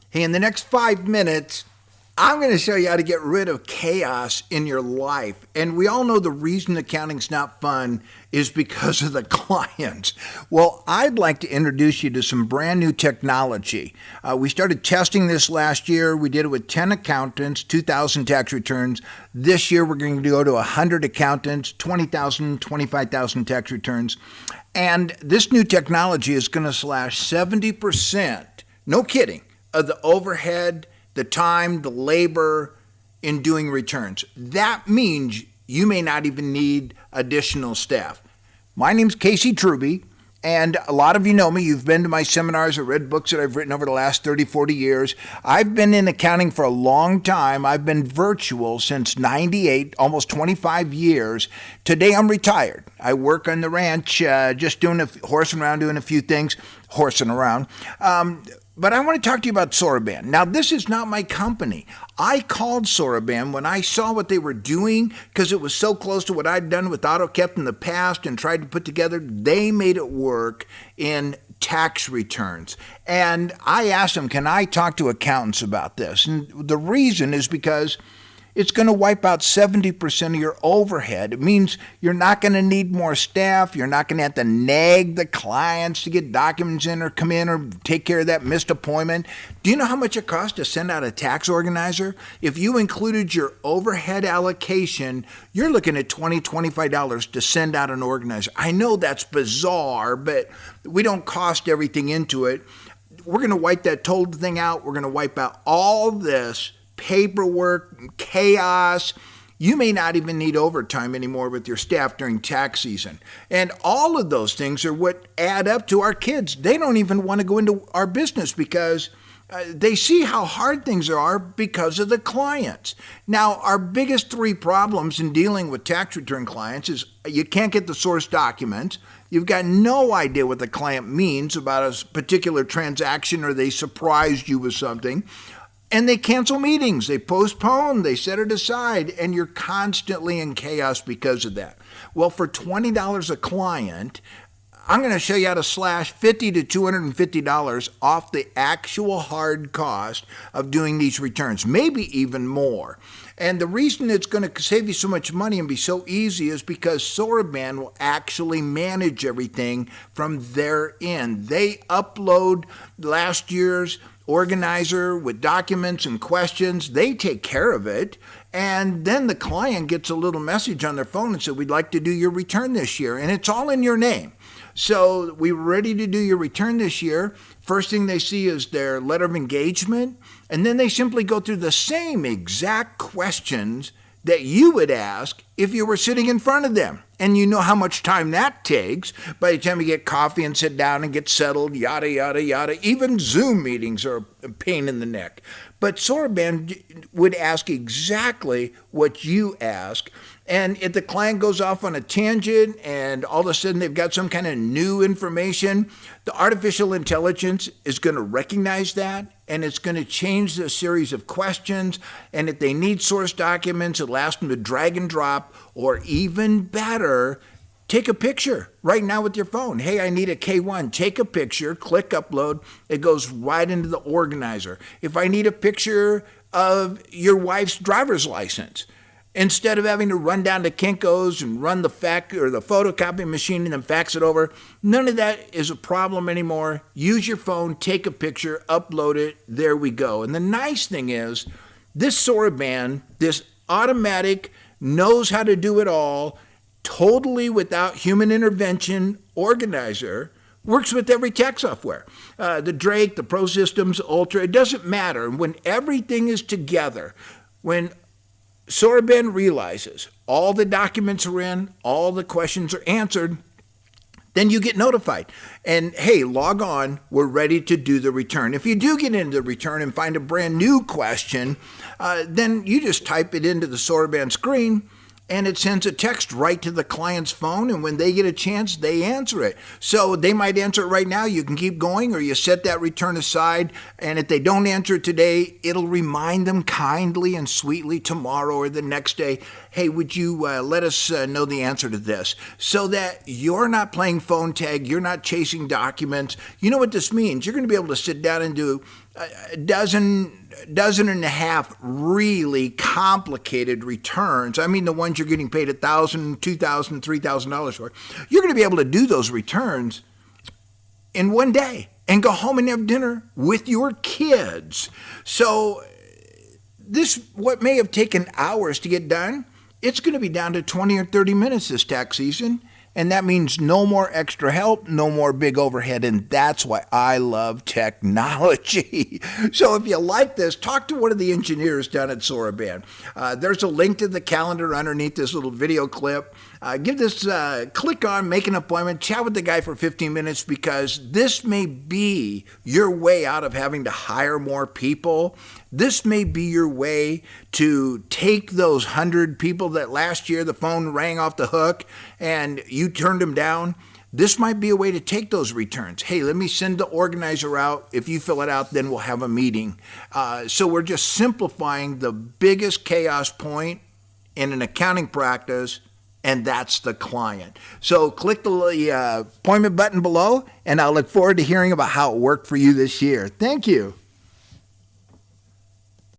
Hey, in the next 5 minutes, I'm going to show you how to get rid of chaos in your life. And we all know the reason accounting's not fun is because of the clients. Well, I'd like to introduce you to some brand new technology. We started testing this last year. We did it with 10 accountants, 2,000 tax returns. This year, we're going to go to 100 accountants, 20,000, 25,000 tax returns. And this new technology is going to slash 70%, no kidding, of the overhead, the time, the labor in doing returns. That means you may not even need additional staff. My name's Casey Truby, and a lot of you know me. You've been to my seminars or read books that I've written over the last 30, 40 years. I've been in accounting for a long time. I've been virtual since 98, almost 25 years. Today I'm retired. I work on the ranch, just horsing around, doing a few things, horsing around. But I want to talk to you about Soraban. Now, this is not my company. I called Soraban when I saw what they were doing because it was so close to what I'd done with AutoKept in the past and tried to put together. They made it work in tax returns. And I asked them, can I talk to accountants about this? And the reason is because it's going to wipe out 70% of your overhead. It means you're not going to need more staff. You're not going to have to nag the clients to get documents in or come in or take care of that missed appointment. Do you know how much it costs to send out a tax organizer? If you included your overhead allocation, you're looking at $20, $25 to send out an organizer. I know that's bizarre, but we don't cost everything into it. We're going to wipe that total thing out. We're going to wipe out all this paperwork, chaos. You may not even need overtime anymore with your staff during tax season. And all of those things are what add up to our kids. They don't even want to go into our business because they see how hard things are because of the clients. Now, our biggest three problems in dealing with tax return clients is you can't get the source documents. You've got no idea what the client means about a particular transaction, or they surprised you with something. And they cancel meetings, they postpone, they set it aside, and you're constantly in chaos because of that. Well, for $20 a client, I'm going to show you how to slash $50 to $250 off the actual hard cost of doing these returns, maybe even more. And the reason it's going to save you so much money and be so easy is because Soraban will actually manage everything from their end. They upload last year's organizer with documents and questions. They take care of it. And then the client gets a little message on their phone and said, we'd like to do your return this year. And it's all in your name. So we're ready to do your return this year. First thing they see is their letter of engagement. And then they simply go through the same exact questions that you would ask if you were sitting in front of them. And you know how much time that takes by the time you get coffee and sit down and get settled, yada, yada, yada. Even Zoom meetings are a pain in the neck. But Soraban would ask exactly what you ask. And if the client goes off on a tangent and all of a sudden they've got some kind of new information, the artificial intelligence is going to recognize that, and it's going to change the series of questions. And if they need source documents, it'll ask them to drag and drop, or even better, take a picture right now with your phone. Hey, I need a K1. Take a picture, click upload. It goes right into the organizer. If I need a picture of your wife's driver's license, instead of having to run down to Kinko's and run the photocopy machine and then fax it over, none of that is a problem anymore. Use your phone, take a picture, upload it, there we go. And the nice thing is, this Soraban, this automatic, knows how to do it all, totally without human intervention organizer, works with every tax software. The Drake, the Pro Systems, Ultra, it doesn't matter. And when everything is together, when Soraban realizes all the documents are in, all the questions are answered, then you get notified. And hey, log on, we're ready to do the return. If you do get into the return and find a brand new question, then you just type it into the Soraban screen, and it sends a text right to the client's phone, and when they get a chance, they answer it. So they might answer it right now, you can keep going, or you set that return aside, and if they don't answer it today, it'll remind them kindly and sweetly tomorrow or the next day, hey, would you let us know the answer to this? So that you're not playing phone tag, you're not chasing documents. You know what this means? You're going to be able to sit down and do a dozen and a half really complicated returns. I mean, the ones you're getting paid $1,000, $2,000, $3,000 for. You're going to be able to do those returns in one day and go home and have dinner with your kids. So this, what may have taken hours to get done, it's going to be down to 20 or 30 minutes this tax season. And that means no more extra help, no more big overhead. And that's why I love technology. So if you like this, talk to one of the engineers down at Soraban. There's a link to the calendar underneath this little video clip. Give this, click on, make an appointment, chat with the guy for 15 minutes, because this may be your way out of having to hire more people. This may be your way to take those 100 people that last year the phone rang off the hook and you turned them down. This might be a way to take those returns. Hey, let me send the organizer out. If you fill it out, then we'll have a meeting. So we're just simplifying the biggest chaos point in an accounting practice, and that's the client. So click the appointment button below, and I'll look forward to hearing about how it worked for you this year. Thank you.